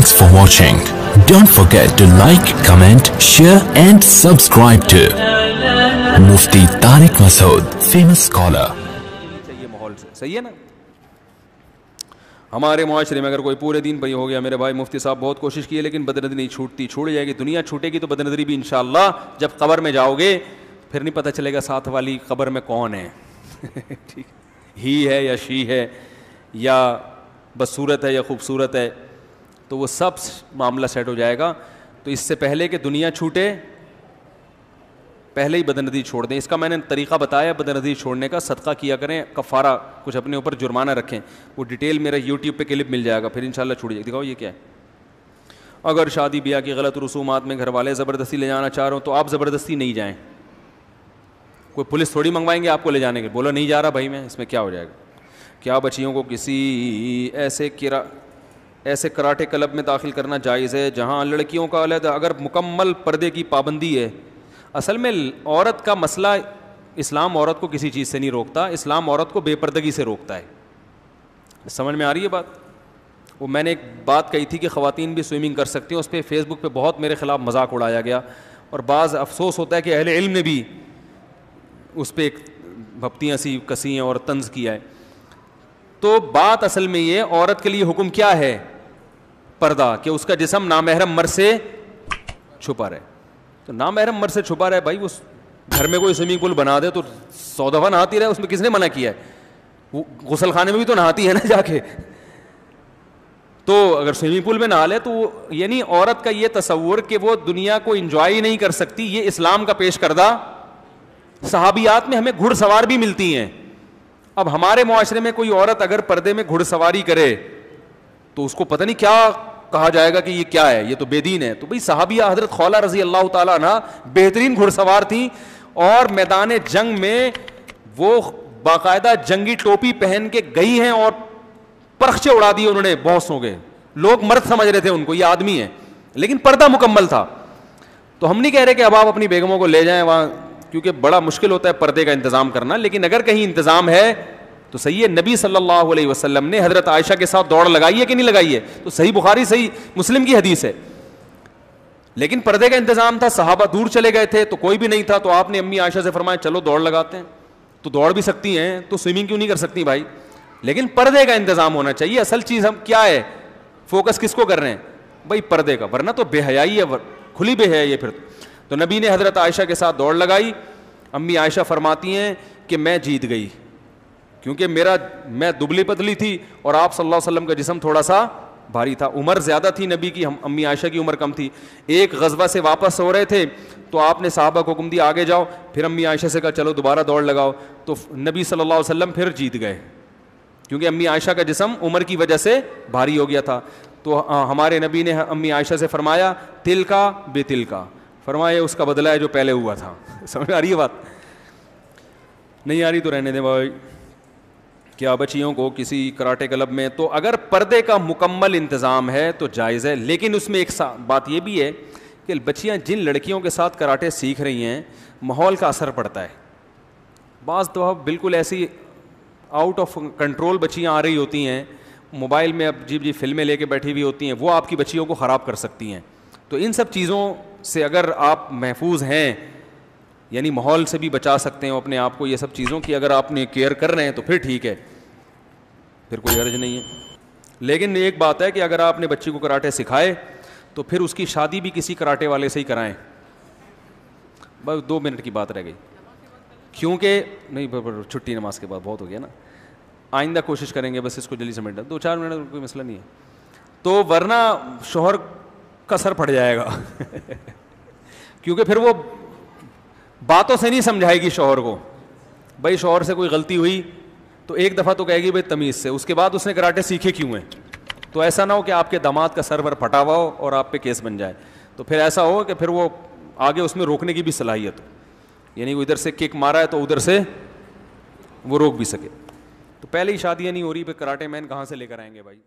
Thanks for watching. Don't forget to like, comment, share and subscribe to Mufti Tariq Masood, famous scholar. چاہیے ماحول سے صحیح ہے نا. ہمارے معاشرے میں اگر کوئی پورے دن پہ ہو گیا میرے بھائی مفتی صاحب بہت کوشش کی ہے لیکن بدنظری نہیں چھوٹتی, چھوڑ جائے گی. دنیا چھوٹے گی تو بدنظری بھی انشاءاللہ. جب قبر میں جاؤ گے پھر نہیں پتہ چلے گا ساتھ والی قبر میں کون ہے, ٹھیک ہی ہے یا شی ہے یا بدصورت ہے یا خوبصورت ہے, تو وہ سب معاملہ سیٹ ہو جائے گا. تو اس سے پہلے کہ دنیا چھوٹے پہلے ہی بدنظری چھوڑ دیں. اس کا میں نے طریقہ بتایا بدنظری چھوڑنے کا. صدقہ کیا کریں, کفارہ کچھ اپنے اوپر جرمانہ رکھیں. وہ ڈیٹیل میرا یوٹیوب پہ کلپ مل جائے گا, پھر انشاءاللہ چھوڑ جائے گا. دکھاؤ یہ کیا ہے. اگر شادی بیاہ کی غلط رسومات میں گھر والے زبردستی لے جانا چاہ رہے ہو تو آپ زبردستی نہیں جائیں. کوئی پولیس تھوڑی منگوائیں گے آپ کو لے جانے کے. بولو نہیں جا رہا بھائی میں, اس میں کیا ہو جائے گا. کیا بچیوں کو کسی ایسے کراٹے کلب میں داخل کرنا جائز ہے جہاں لڑکیوں کا علیحدہ اگر مکمل پردے کی پابندی ہے؟ اصل میں عورت کا مسئلہ, اسلام عورت کو کسی چیز سے نہیں روکتا, اسلام عورت کو بے پردگی سے روکتا ہے. سمجھ میں آ رہی ہے بات؟ وہ میں نے ایک بات کہی تھی کہ خواتین بھی سوئمنگ کر سکتی ہیں, اس پہ فیس بک پہ بہت میرے خلاف مذاق اڑایا گیا اور بعض افسوس ہوتا ہے کہ اہل علم نے بھی اس پہ ایک بھپتیاں سی کسی ہیں اور طنز کیا ہے. تو بات اصل میں یہ, عورت کے لیے حکم کیا ہے؟ پردہ, کہ اس کا جسم نامحرم مرد سے چھپا رہے. تو نامحرم مرد سے چھپا رہے بھائی, اس گھر میں کوئی سوئمنگ پول بنا دے تو 100 دفعہ نہاتی رہے, اس میں کس نے منع کیا ہے؟ وہ غسل خانے میں بھی تو نہاتی ہے نا جا کے. تو اگر سوئمنگ پول میں نہا لے تو یعنی عورت کا یہ تصور کہ وہ دنیا کو انجوائے نہیں کر سکتی, یہ اسلام کا پیش کردہ. صحابیات میں ہمیں گھڑ سوار بھی ملتی ہیں. اب ہمارے معاشرے میں کوئی عورت اگر پردے میں گھڑ سواری کرے تو اس کو پتہ نہیں کیا کہا جائے گا کہ یہ کیا ہے, یہ تو بے دین ہے. تو بھئی صحابیہ حضرت خولہ رضی اللہ تعالیٰ عنہ بہترین گھڑ سوار تھیں اور میدان جنگ میں وہ باقاعدہ جنگی ٹوپی پہن کے گئی ہیں اور پرخچے اڑا دیے انہوں نے بہت گے. لوگ مرد سمجھ رہے تھے ان کو, یہ آدمی ہے, لیکن پردہ مکمل تھا. تو ہم نہیں کہہ رہے کہ اب آپ اپنی بیگموں کو لے جائیں وہاں, کیونکہ بڑا مشکل ہوتا ہے پردے کا انتظام کرنا, لیکن اگر کہیں انتظام ہے تو صحیح ہے. نبی صلی اللہ علیہ وسلم نے حضرت عائشہ کے ساتھ دوڑ لگائی ہے کہ نہیں لگائی ہے؟ تو صحیح بخاری صحیح مسلم کی حدیث ہے. لیکن پردے کا انتظام تھا, صحابہ دور چلے گئے تھے تو کوئی بھی نہیں تھا, تو آپ نے امی عائشہ سے فرمایا چلو دوڑ لگاتے ہیں. تو دوڑ بھی سکتی ہیں تو سوئمنگ کیوں نہیں کر سکتی بھائی؟ لیکن پردے کا انتظام ہونا چاہیے. اصل چیز ہم کیا ہے, فوکس کس کو کر رہے ہیں بھائی؟ پردے کا. ورنہ تو بے حیائی ہے, کھلی بے حیائی ہے پھر. تو نبی نے حضرت عائشہ کے ساتھ دوڑ لگائی. امی عائشہ فرماتی ہیں کہ میں جیت گئی کیونکہ میں دبلی پتلی تھی اور آپ صلی اللہ علیہ وسلم کا جسم تھوڑا سا بھاری تھا. عمر زیادہ تھی نبی کی, امی عائشہ کی عمر کم تھی. ایک غزوہ سے واپس ہو رہے تھے تو آپ نے صحابہ کو حکم دیا آگے جاؤ, پھر امی عائشہ سے کہا چلو دوبارہ دوڑ لگاؤ. تو نبی صلی اللہ علیہ وسلم پھر جیت گئے کیونکہ امی عائشہ کا جسم عمر کی وجہ سے بھاری ہو گیا تھا. تو ہمارے نبی نے امی عائشہ سے فرمایا تل کا بے تل کا, فرمایا اس کا بدلہ ہے جو پہلے ہوا تھا. سمجھ آ رہی ہے بات؟ نہیں آ رہی تو رہنے دیں بھائی. کیا بچیوں کو کسی کراٹے کلب میں, تو اگر پردے کا مکمل انتظام ہے تو جائز ہے, لیکن اس میں ایک بات یہ بھی ہے کہ بچیاں جن لڑکیوں کے ساتھ کراٹے سیکھ رہی ہیں ماحول کا اثر پڑتا ہے. بعض تو بالکل ایسی آؤٹ آف کنٹرول بچیاں آ رہی ہوتی ہیں, موبائل میں عجیب عجیب فلمیں لے کے بیٹھی ہوئی ہوتی ہیں, وہ آپ کی بچیوں کو خراب کر سکتی ہیں. تو ان سب چیزوں سے اگر آپ محفوظ ہیں, یعنی ماحول سے بھی بچا سکتے ہیں اپنے آپ کو, یہ سب چیزوں کی اگر آپ نے کیئر کر رہے ہیں تو پھر ٹھیک ہے, پھر کوئی حرج نہیں ہے. لیکن ایک بات ہے کہ اگر آپ نے بچی کو کراٹے سکھائے تو پھر اس کی شادی بھی کسی کراٹے والے سے ہی کرائیں. بس 2 منٹ کی بات رہ گئی, کیونکہ نہیں چھٹی نماز کے بعد بہت ہو گیا نا, آئندہ کوشش کریں گے بس اس کو جلدی سمیٹنا, 2-4 منٹ کوئی مسئلہ نہیں ہے. تو ورنہ شوہر کا سر پھٹ جائے گا کیونکہ پھر وہ باتوں سے نہیں سمجھائے گی شوہر کو. بھائی شوہر سے کوئی غلطی ہوئی تو ایک دفعہ تو کہے گی بھائی تمیز سے, اس کے بعد اس نے کراٹے سیکھے کیوں ہیں؟ تو ایسا نہ ہو کہ آپ کے داماد کا سر پر پھٹا ہوا ہو اور آپ پہ کیس بن جائے. تو پھر ایسا ہو کہ پھر وہ آگے اس میں روکنے کی بھی صلاحیت ہو, یعنی وہ ادھر سے کک مارا ہے تو ادھر سے وہ روک بھی سکے. تو پہلے ہی شادیاں نہیں ہو رہی, پھر کراٹے مین کہاں سے لے کر آئیں گے بھائی؟